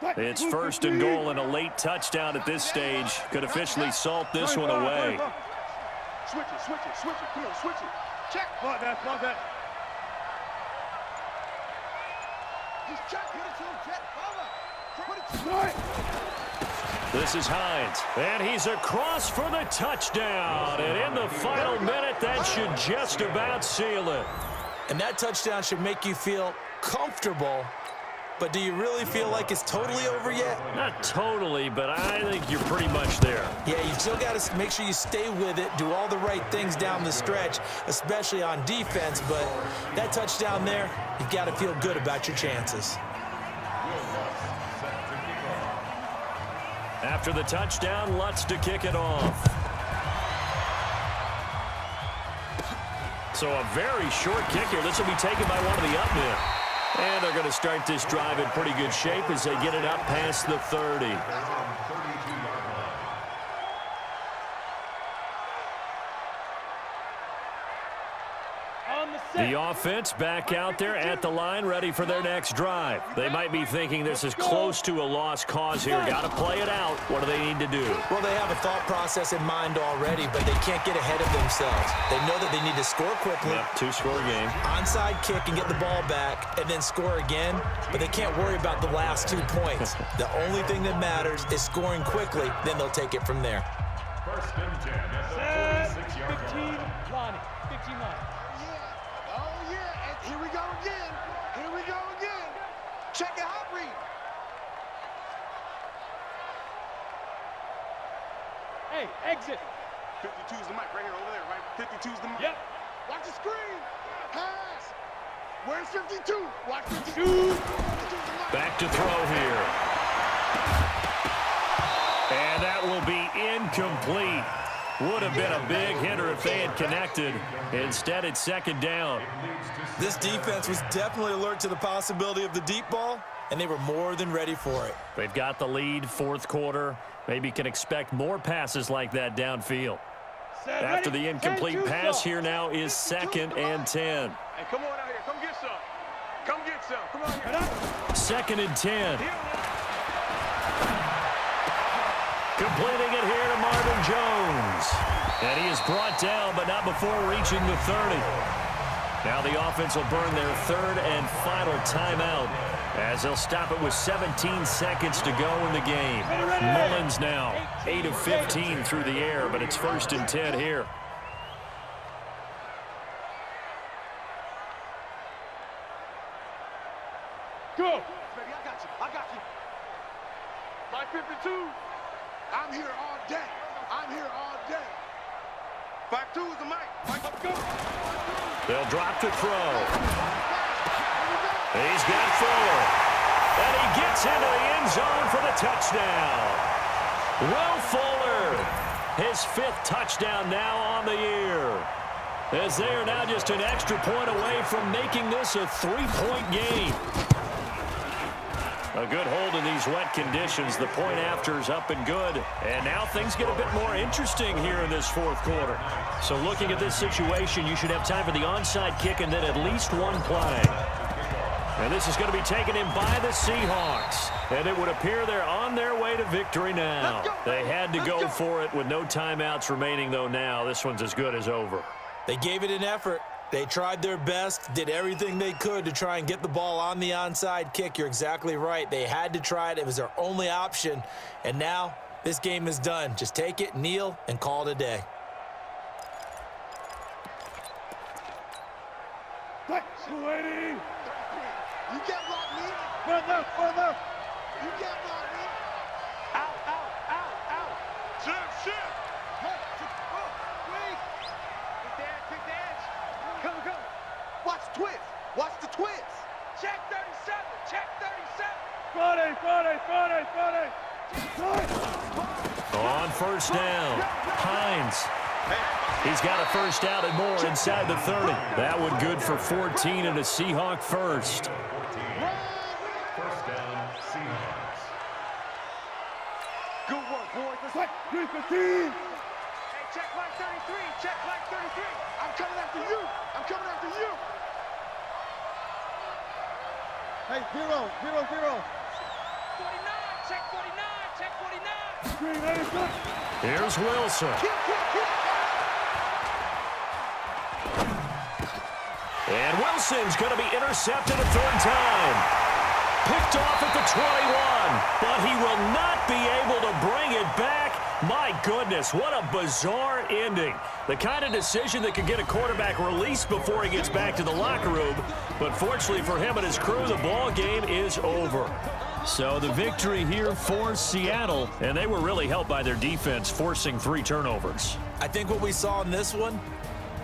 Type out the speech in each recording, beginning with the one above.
It's first and goal and a late touchdown at this stage. Could officially salt this one away. Switch it, switch it, switch it. Come on, switch it. Check. Block that. He's check. Hit it to him, check. Put it to him. This is Hines, and he's across for the touchdown. And in the final minute, that should just about seal it. And that touchdown should make you feel comfortable. But do you really feel like it's totally over yet? Not totally, but I think you're pretty much there. Yeah, you've still got to make sure you stay with it, do all the right things down the stretch, especially on defense. But that touchdown there, you've got to feel good about your chances. After the touchdown, Lutz to kick it off. So a very short kick here. This will be taken by one of the up men. And they're going to start this drive in pretty good shape as they get it up past the 30. The offense back out there at the line, ready for their next drive. They might be thinking this is close to a lost cause here. Got to play it out. What do they need to do? Well, they have a thought process in mind already, but they can't get ahead of themselves. They know that they need to score quickly. Yep, two-score game. Onside kick and get the ball back, and then score again. But they can't worry about the last 2 points. The only thing that matters is scoring quickly. Then they'll take it from there. First and 10 at the 46-yard line. 15 line. Here we go again. Here we go again. Check it out, read. Hey, exit. 52 is the mic right here over there, right? 52 is the mic. Yep. Watch the screen. Pass. Where's 52? Watch 52. Back to throw here. And that will be incomplete. Would have been a big hitter if they had connected. Instead, it's second down. This defense was definitely alert to the possibility of the deep ball, and they were more than ready for it. They've got the lead, fourth quarter. Maybe can expect more passes like that downfield. After the incomplete pass, here now is second and 10. Hey, come on out here. Come get some. Come get some. Come on here. Second and 10. Completing it here to Marvin Jones. And he is brought down, but not before reaching the 30. Now the offense will burn their third and final timeout as they'll stop it with 17 seconds to go in the game. Mullins now 8 of 15 through the air, but it's first and 10 here. Go. Baby, I got you. My 52. I'm here all day. I'm here all day. 5-2 is the mic. Mike, let's go. They'll drop to throw. He's got 4. And he gets into the end zone for the touchdown. Will Fuller, his 5th touchdown now on the year. As they are now just an extra point away from making this a 3-point game. A good hold in these wet conditions. The point after is up and good. And now things get a bit more interesting here in this fourth quarter. So looking at this situation, you should have time for the onside kick and then at least one play. And this is going to be taken in by the Seahawks. And it would appear they're on their way to victory now. They had to go for it with no timeouts remaining, though, now. This one's as good as over. They gave it an effort. They tried their best, did everything they could to try and get the ball on the onside kick. You're exactly right. They had to try it. It was their only option. And now this game is done. Just take it, kneel, and call it a day. Fluctuating. You get blocked, me. Further. You get blocked, me. Out. Shift. Wait. Quick dance. Come. Watch the twist. Check 37. Friday. On first down, Hines. He's got a first down and more inside the 30. That one good for 14 and a Seahawk first. First down, Seahawks. Good work, boys. Let's like 315. Hey, check like 33. I'm coming after you. Hey, 0. Here's Wilson. And Wilson's going to be intercepted a third time. Picked off at the 21, but he will not be able to bring it back. My goodness, what a bizarre ending. The kind of decision that could get a quarterback released before he gets back to the locker room. But fortunately for him and his crew, the ball game is over. So the victory here for Seattle, and they were really helped by their defense, forcing 3 turnovers. I think what we saw in this one,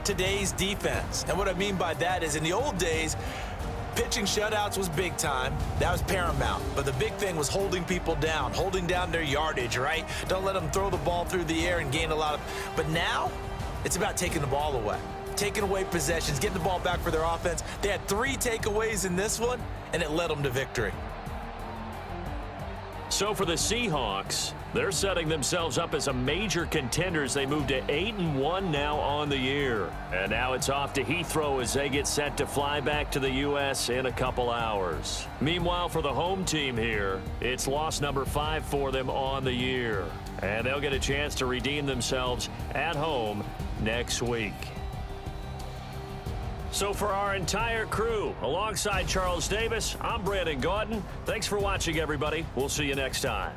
today's defense. And what I mean by that is in the old days, pitching shutouts was big time. That was paramount. But the big thing was holding people down, holding down their yardage, right? Don't let them throw the ball through the air and gain a lot of... But now, it's about taking the ball away. Taking away possessions, getting the ball back for their offense. They had 3 takeaways in this one, and it led them to victory. So for the Seahawks, they're setting themselves up as a major contender as they move to 8-1 now on the year. And now it's off to Heathrow as they get set to fly back to the U.S. in a couple hours. Meanwhile, for the home team here, it's loss number 5 for them on the year. And they'll get a chance to redeem themselves at home next week. So for our entire crew, alongside Charles Davis, I'm Brandon Gaudin. Thanks for watching, everybody. We'll see you next time.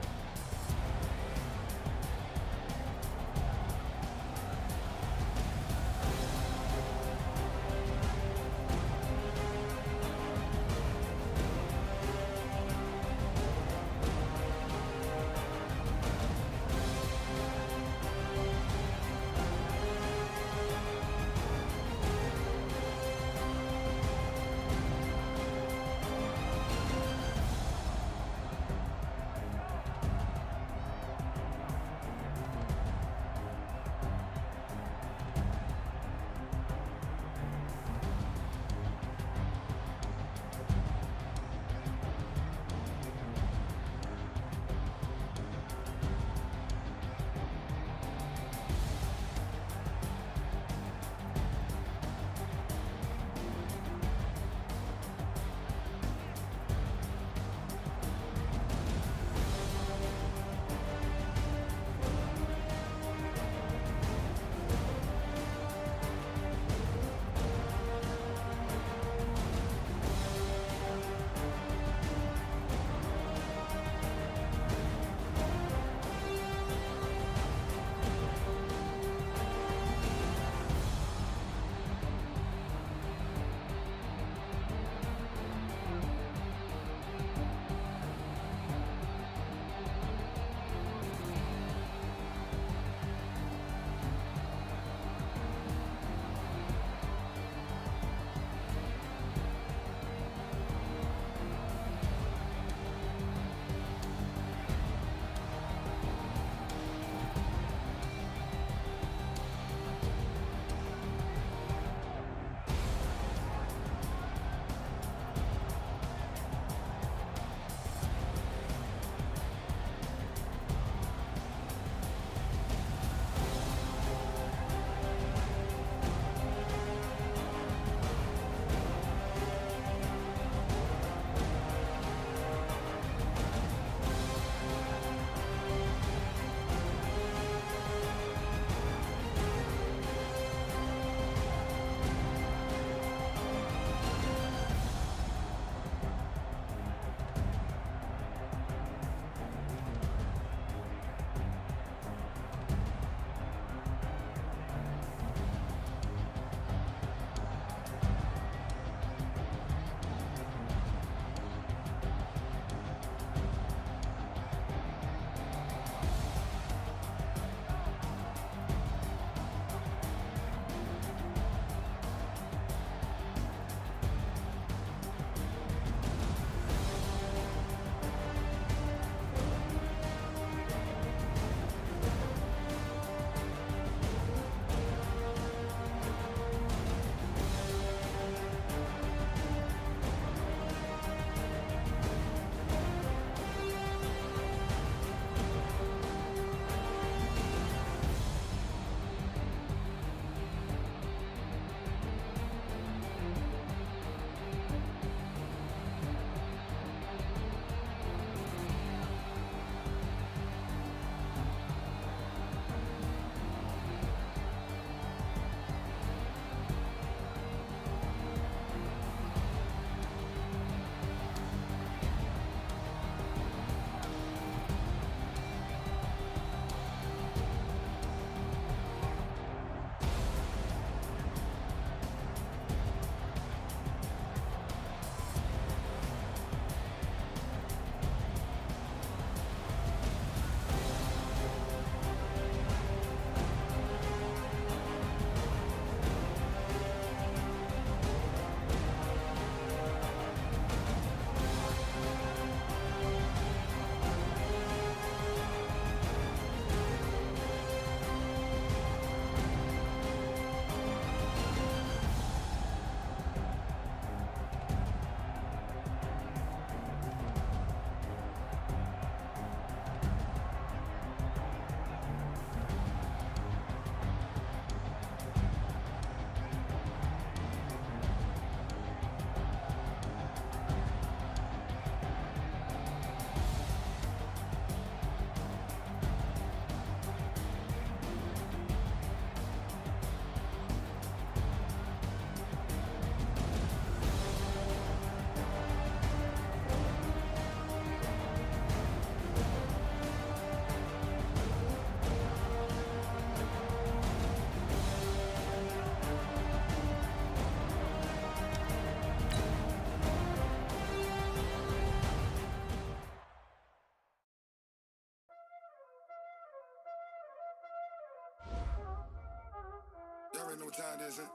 already know what time it is, huh?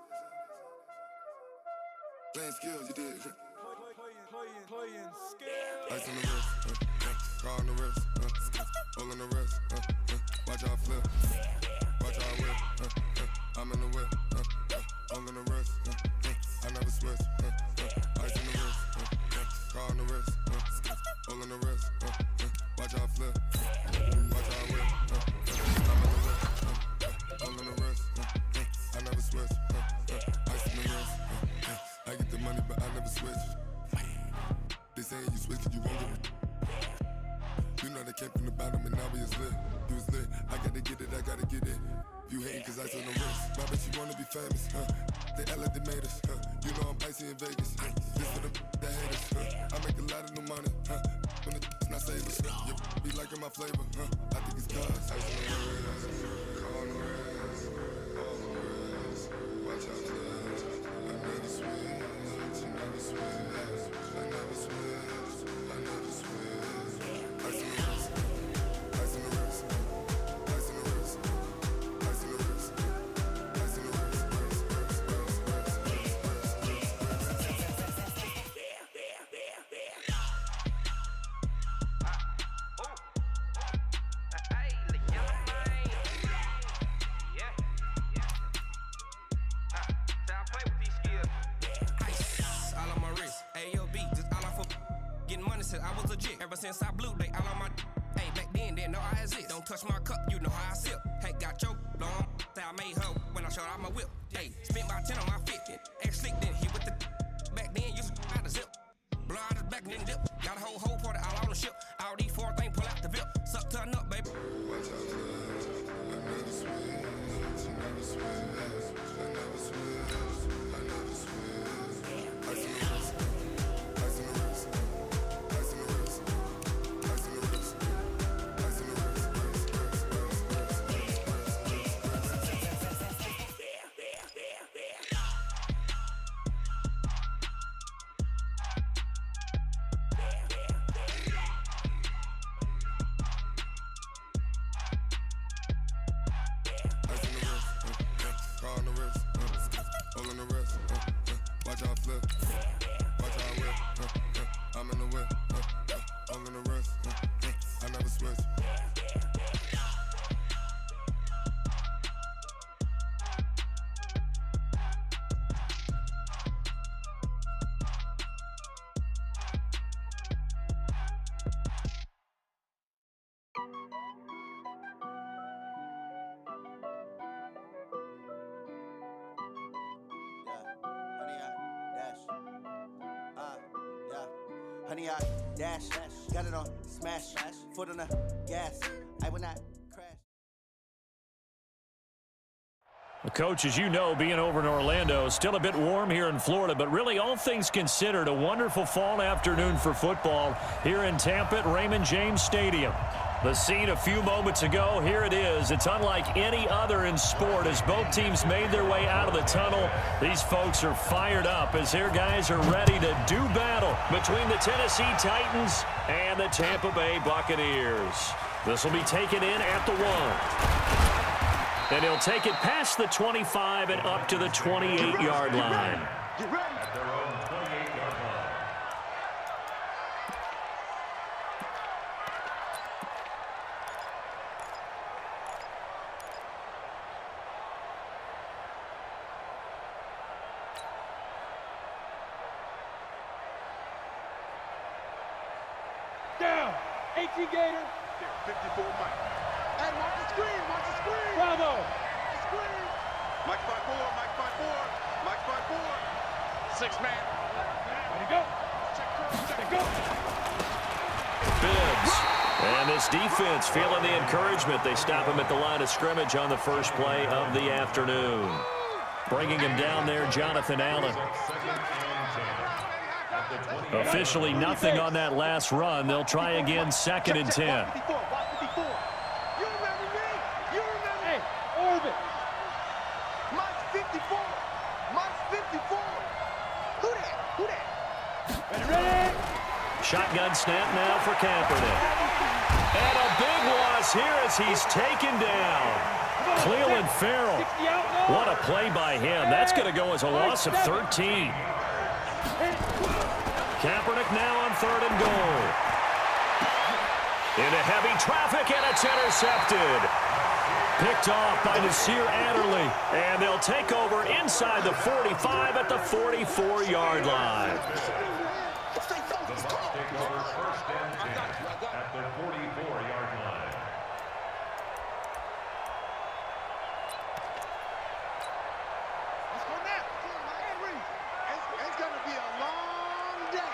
Playing skills, you did. Playing skills. Ice on the wrist, car on the wrist, all on the wrist, watch out flip, watch out whip, I'm in the whip, all on the wrist, I never switch, ice on the wrist, car on the wrist, all on the wrist, watch out flip, watch out whip, I'm in the whip, all on the wrist, I never switch, ice on the wrist, I get the money but I never switch. They saying you switch it, you won't get it. You know they came from the bottom and now we is lit. You was lit, I gotta get it, I gotta get it. You hating cause ice on the wrist. Why bet you wanna be famous, huh? They act like they made us, huh? You know I'm icy in Vegas, this for the that hate us, huh? I make a lot of new money, huh? When it's not savers, you be liking my flavor, huh? I think it's cause ice on the wrist, car on the wrist, all on the wrist. Watch out, cuz I never switch, you never switch. I never switch, I never switch. Ice on the wrist, ice on the wrist, ice on the wrist, ice on the wrist, ice on the wrist, I was legit. Ever since I blew, they all on my hey, back then, didn't know I exist. Don't touch my cup, you know how I sip. Hey, got your long, say I made her when I showed out my whip. Hey, spent my 10 on my 50. Ex-slick, then hit with the back then, used to out the zip. Blow out his back, then dip. Got a whole party all on the ship. All these 4 things, pull out the VIP. Suck, turn up, baby. watch out, cuz I never switch, you never switch. I never switch, I never switch. Ice on the wrist, ice on the wrist, ice on the wrist, ice on the wrist, ice on the wrist, car on the wrist, all on the wrist, watch out flip, watch out whip, I'm in the whip, all on the wrist, I never switch. Honey, I dash, got it on smash, foot on the gas. I will not crash. Coach, as you know, being over in Orlando, still a bit warm here in Florida, but really all things considered, a wonderful fall afternoon for football here in Tampa at Raymond James Stadium. The scene a few moments ago, here it is. It's unlike any other in sport as both teams made their way out of the tunnel. These folks are fired up as their guys are ready to do battle between the Tennessee Titans and the Tampa Bay Buccaneers. This will be taken in at the 1. And he'll take it past the 25 and up to the 28-yard line. Get ready. At their own 28-yard line. Down. 18 Gator. 54 Mike. Hey, watch the screen. Watch the screen. Bravo. Screen. Mike 5-4. Mike 5-4. Mike 5-4. 6 man. Ready to go. Check go. Bibbs. And this defense feeling the encouragement. They stop him at the line of scrimmage on the first play of the afternoon. Bringing him down there, Jonathan Allen. Officially nothing on that last run. They'll try again, 2nd and 10. You remember me? You remember? Hey, Orbit. Mike's 54. Mike's 54. Who that? Who that? Ready? Shotgun snap now for Kaepernick. And a big one loss here as he's taken down. Cleveland Farrell. What a play by him. That's going to go as a loss of 13. Kaepernick now on 3rd and goal. Into heavy traffic, and it's intercepted. Picked off by Nasir Adderley, and they'll take over inside the 45 at the 44-yard line. At the 44-yard line. Let's go now. It's going to be a long day.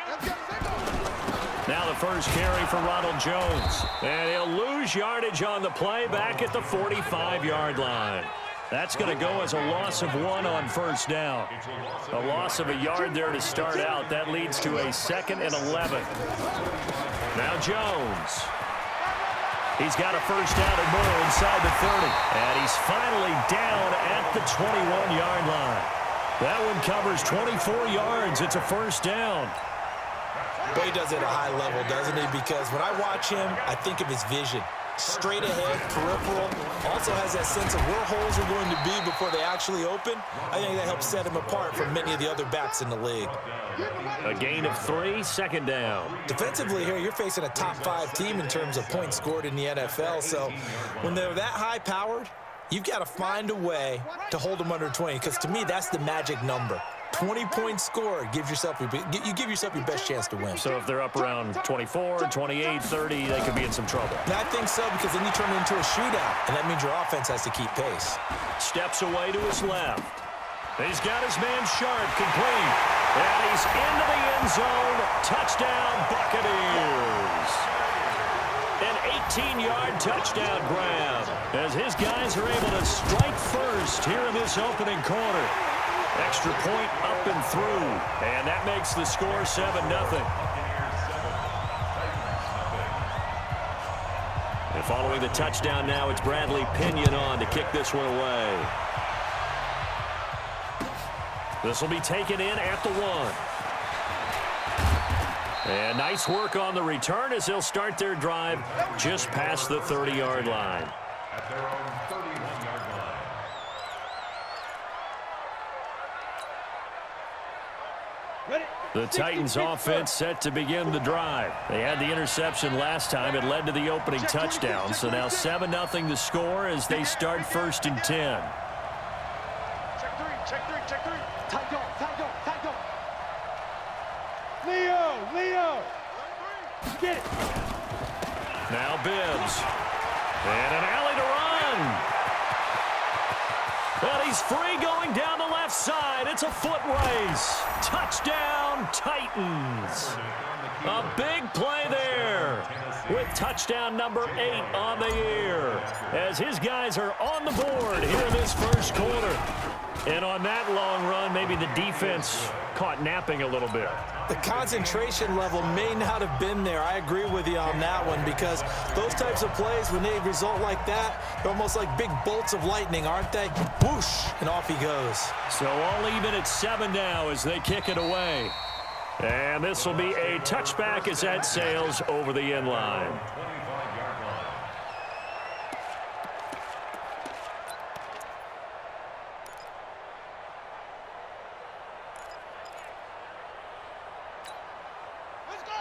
Let's get it. Now the first carry for Ronald Jones. And he'll lose yardage on the play back at the 45-yard line. That's going to go as a loss of 1 on 1st down. A loss of a yard there to start out. That leads to a 2nd and 11. Now Jones. He's got a 1st down and more inside the 30. And he's finally down at the 21-yard line. That one covers 24 yards. It's a 1st down. Boy, he does it at a high level, doesn't he? Because when I watch him, I think of his vision. Straight ahead, peripheral. Also has that sense of where holes are going to be before they actually open. I think that helps set him apart from many of the other backs in the league. A gain of 3, 2nd down. Defensively here, you're facing a top 5 team in terms of points scored in the NFL. So when they're that high-powered, you've got to find a way to hold them under 20. Because to me, that's the magic number. 20-point score gives yourself you give yourself your best chance to win. So if they're up around 24, 28, 30, they could be in some trouble. And I think so, because then you turn it into a shootout, and that means your offense has to keep pace. Steps away to his left. He's got his man Sharp complete. And he's into the end zone. Touchdown, Buccaneers. An 18-yard touchdown grab as his guys are able to strike first here in this opening quarter. Extra point up and through, and that makes the score 7-0. And following the touchdown now, it's Bradley Pinion on to kick this one away. This will be taken in at the 1. And nice work on the return as they'll start their drive just past the 30-yard line. At their own 31-yard line. The Titans offense set to begin the drive. They had the interception last time. It led to the opening touchdown. So now 7-0 the score as they start 1st and 10. Check 3, check 3, check 3. Tight go, tight go, tight go. Leo. Get it. Now Bibbs. And an alley to run. But he's free going down the left side. It's a foot race. Touchdown, Titans. A big play there with touchdown number 8 on the year as his guys are on the board here in this first quarter. And on that long run, maybe the defense caught napping a little bit. The concentration level may not have been there. I agree with you on that one, because those types of plays, when they result like that, they're almost like big bolts of lightning, aren't they? Whoosh, and off he goes. So all even at 7 now as they kick it away. And this will be a touchback as that sails over the end line.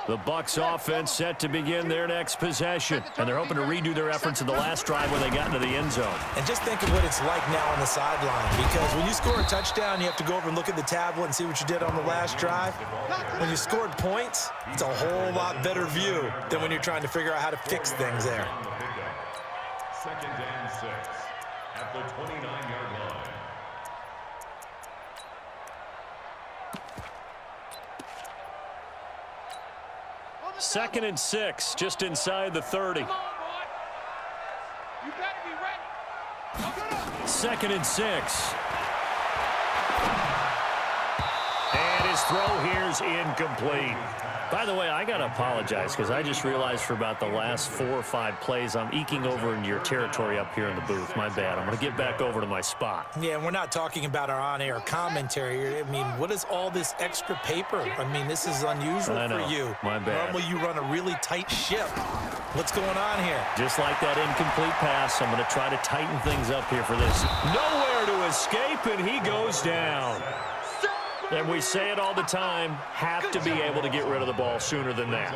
The Bucs offense set to begin their next possession. And they're hoping to redo their efforts in the last drive when they got into the end zone. And just think of what it's like now on the sideline, because when you score a touchdown, you have to go over and look at the tablet and see what you did on the last drive. When you scored points, it's a whole lot better view than when you're trying to figure out how to fix things there. 2nd and 6 at the 29-yard line. Second and 6, just inside the 30. You better be ready. 2nd and 6. And his throw here's incomplete. By the way, I got to apologize because I just realized for about the last 4 or 5 plays, I'm eking over into your territory up here in the booth. My bad. I'm going to get back over to my spot. Yeah, and we're not talking about our on-air commentary. I mean, what is all this extra paper? I mean, this is unusual I know. for you. My bad. Normally you run a really tight ship. What's going on here? Just like that incomplete pass, I'm going to try to tighten things up here for this. Nowhere to escape, and he goes down. And we say it all the time, have to be able to get rid of the ball sooner than that.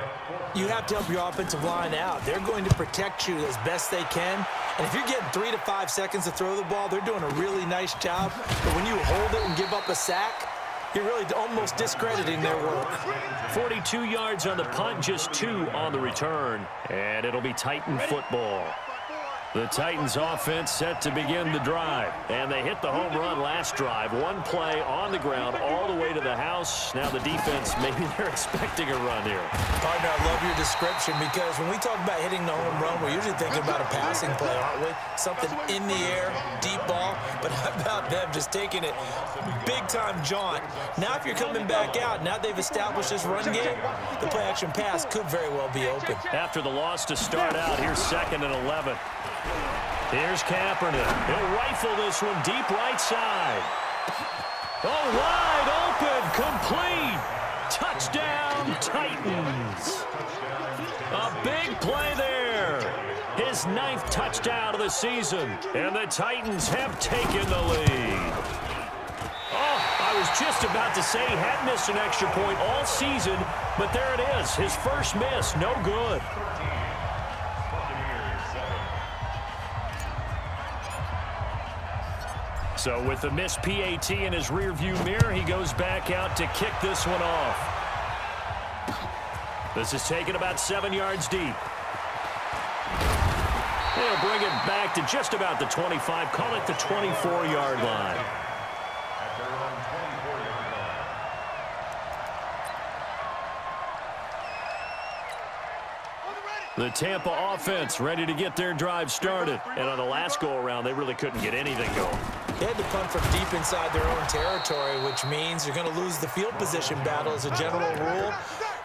You have to help your offensive line out. They're going to protect you as best they can. And if you're getting 3 to 5 seconds to throw the ball, they're doing a really nice job. But when you hold it and give up a sack, you're really almost discrediting their work. 42 yards on the punt, just 2 on the return. And it'll be Titan football. The Titans offense set to begin the drive. And they hit the home run last drive. One play on the ground all the way to the house. Now the defense, maybe they're expecting a run here. Partner, I love your description because when we talk about hitting the home run, we're usually thinking about a passing play, aren't we? Something in the air, deep ball. But how about them just taking it big-time jaunt? Now if you're coming back out, now they've established this run game, the play-action pass could very well be open. After the loss to start out, here's 2nd and 11. Here's Kaepernick. He'll rifle this one deep right side. Oh, wide open, complete. Touchdown, Titans. A big play there. His 9th touchdown of the season. And the Titans have taken the lead. Oh, I was just about to say he hadn't missed an extra point all season, but there it is. His first miss, no good. So with the missed PAT in his rearview mirror, he goes back out to kick this one off. This is taken about 7 yards deep. They'll bring it back to just about the 25, call it the 24-yard line. At their own 24-yard line. The Tampa offense ready to get their drive started. And on the last go-around, they really couldn't get anything going. They had to punt from deep inside their own territory, which means you're going to lose the field position battle as a general rule.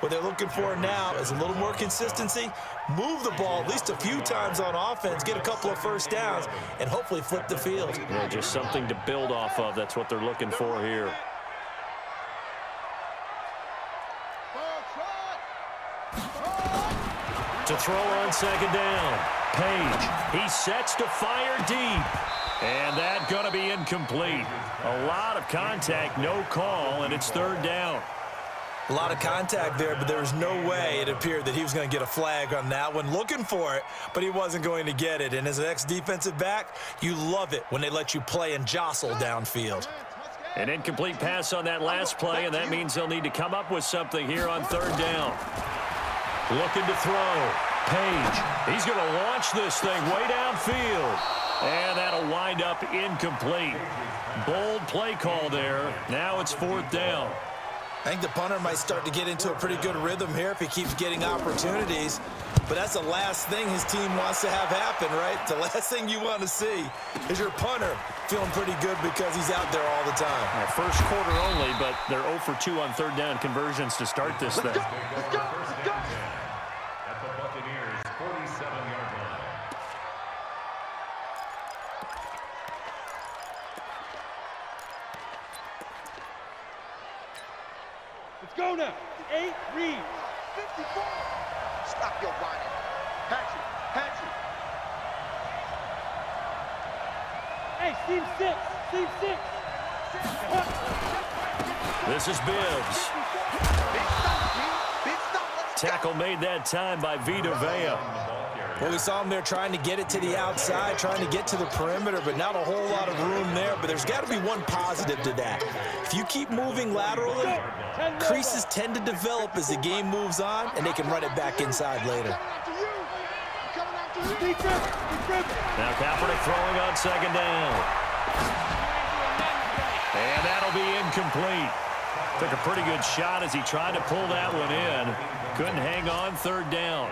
What they're looking for now is a little more consistency, move the ball at least a few times on offense, get a couple of first downs, and hopefully flip the field. Yeah, just something to build off of. That's what they're looking for here. To throw on 2nd down. Page, he sets to fire deep. And that's going to be incomplete. A lot of contact, no call, and it's 3rd down. A lot of contact there, but there was no way it appeared that he was going to get a flag on that one. Looking for it, but he wasn't going to get it. And as an ex-defensive back, you love it when they let you play and jostle downfield. An incomplete pass on that last play, and that means they'll need to come up with something here on 3rd down. Looking to throw. Page, he's going to launch this thing way downfield. And that'll wind up incomplete. Bold play call there. Now it's 4th down. I think the punter might start to get into a pretty good rhythm here if he keeps getting opportunities. But that's the last thing his team wants to have happen, right? The last thing you want to see is your punter feeling pretty good because he's out there all the time. Yeah, first quarter only, but they're 0 for 2 on 3rd down conversions to start this thing. Let's go. At the Buccaneers' 47-yard line. Let's go now. 8 reads. 54. Stop your whining. Hatchet. Hey, team 6. Team 6. This is Bibbs. Tackle made that time by Vita Vea. Well, we saw him there trying to get it to the outside, trying to get to the perimeter, but not a whole lot of room there. But there's got to be one positive to that. If you keep moving laterally, creases tend to develop as the game moves on, and they can run it back inside later. Now Kaepernick throwing on 2nd down. And that'll be incomplete. Took a pretty good shot as he tried to pull that one in. Couldn't hang on 3rd down.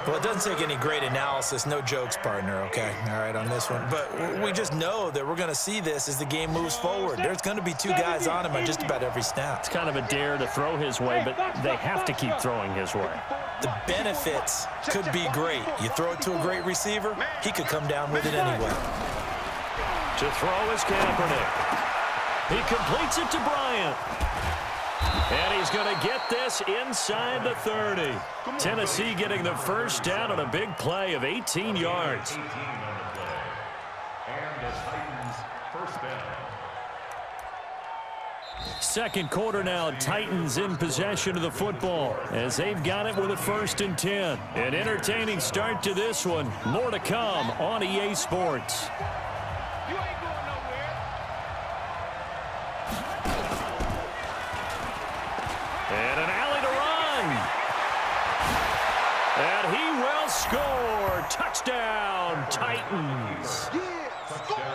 Well, it doesn't take any great analysis. No jokes, partner, okay? All right, on this one. But we just know that we're going to see this as the game moves forward. There's going to be 2 guys on him on just about every snap. It's kind of a dare to throw his way, but they have to keep throwing his way. The benefits could be great. You throw it to a great receiver, he could come down with it anyway. To throw is Kaepernick. He completes it to Bryant. And he he's going to get this inside the 30. Tennessee getting the first down on a big play of 18 yards. 18 on the play. And the Titans first down. Second quarter now, Titans in possession of the football as they've got it with a 1st and 10. An entertaining start to this one. More to come on EA Sports. You ain't going nowhere. And an alley to run. And he will score. Touchdown, Titans.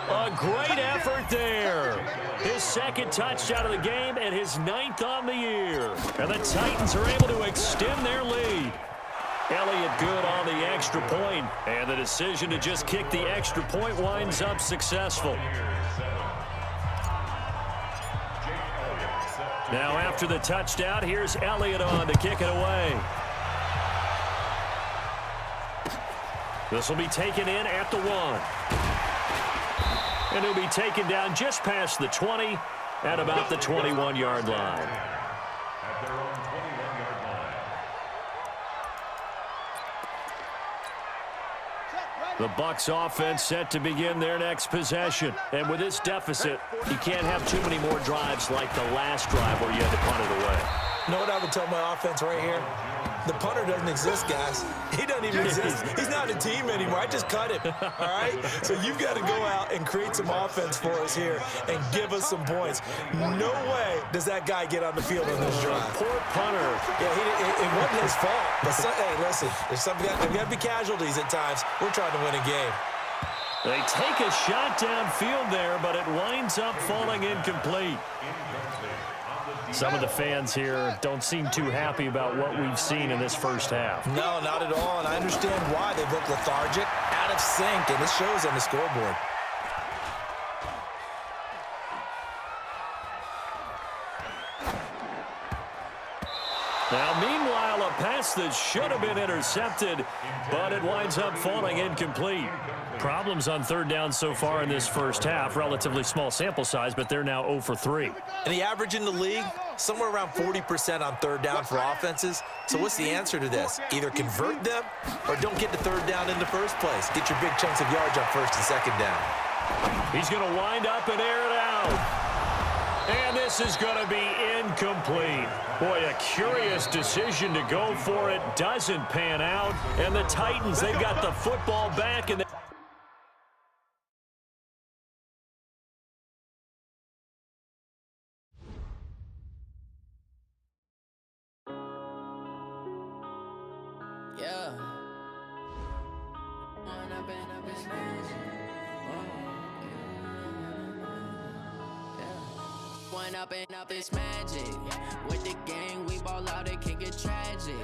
A great effort there. His second touchdown of the game and his 9th on the year. And the Titans are able to extend their lead. Elliott good on the extra point, and the decision to just kick the extra point winds up successful. Now after the touchdown, here's Elliott on to kick it away. This will be taken in at the 1. And he'll be taken down just past the 20 at about the 21-yard line. At their own 21-yard line. The Bucs offense set to begin their next possession. And with this deficit, you can't have too many more drives like the last drive where you had to punt it away. You know what I would tell my offense right here? The punter doesn't exist, guys. He doesn't even exist. He's not a team anymore. I just cut him, all right? So you've got to go out and create some offense for us here and give us some points. No way does that guy get on the field on this drive. Poor punter. Yeah, it wasn't his fault. But hey, listen, there's got to be casualties at times. We're trying to win a game. They take a shot downfield there, but it winds up falling incomplete. Some of the fans here don't seem too happy about what we've seen in this first half. No, not at all, and I understand why. They look lethargic, out of sync, and it shows on the scoreboard. Now, meanwhile, a pass that should have been intercepted, but it winds up falling incomplete. Problems on 3rd down so far in this first half. Relatively small sample size, but they're now 0 for 3. And the average in the league, somewhere around 40% on 3rd down for offenses. So what's the answer to this? Either convert them or don't get to 3rd down in the first place. Get your big chunks of yards on 1st and 2nd down. He's going to wind up and air it out. And this is going to be incomplete. Boy, a curious decision to go for it. Doesn't pan out. And the Titans, they've got the football back. And yeah. One up and up, it's magic. With the gang, we ball out, it can get tragic.